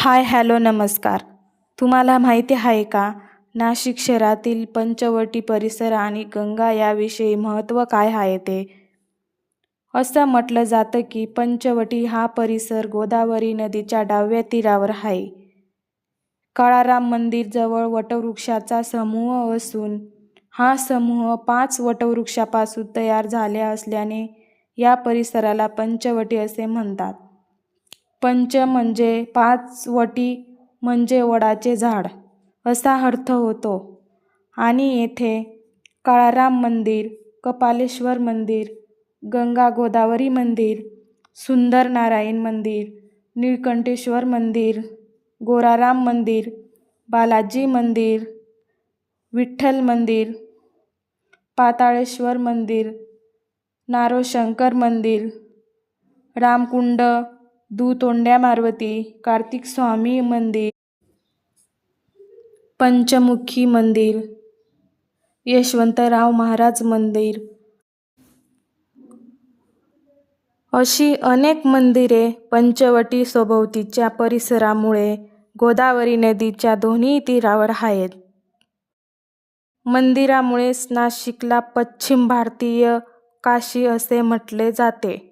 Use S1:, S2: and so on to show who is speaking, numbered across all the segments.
S1: Hi hello नमस्कार. तुम्हाला माहिती आहे का, नाशिक शहरातील पंचवटी परिसर आणि गंगा याविषयी महत्त्व काय आहे ते? असं म्हटलं जातं की पंचवटी हा परिसर गोदावरी नदीच्या डाव्या तीरावर आहे. काळाराम मंदिर जवळ वटवृक्षाचा समूह असून हा समूह 5 वटवृक्षापासून तयार झाले असल्याने या परिसराला पंचवटी असे म्हणतात. पंच म्हणजे 5, वटी म्हणजे वडाचे झाड असा अर्थ होतो आणि येथे काळाराम मंदिर, कपालेश्वर मंदिर, गंगा गोदावरी मंदिर, सुंदर नारायण मंदिर, निळकंठेश्वर मंदिर, गोराराम मंदिर, बालाजी मंदिर, विठ्ठल मंदिर, पाताळेश्वर मंदिर, नारोशंकर मंदिर, रामकुंड, दुतोंड्या मारुती, कार्तिक स्वामी मंदिर, पंचमुखी मंदिर, यशवंतराव महाराज मंदिर अशी अनेक मंदिरे पंचवटी सभोवतीच्या परिसरामुळे गोदावरी नदीच्या दोन्ही तीरावर आहेत. मंदिरामुळेच नाशिकला पश्चिम भारतीय काशी असे म्हटले जाते.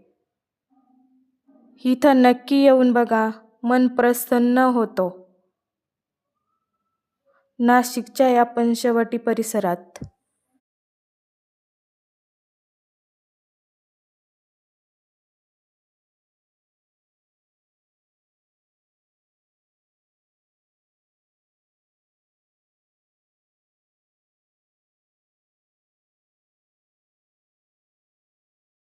S1: इथं नक्की येऊन बघा, मन प्रसन्न होतो. नाशिकच्या या पंचवटी परिसरात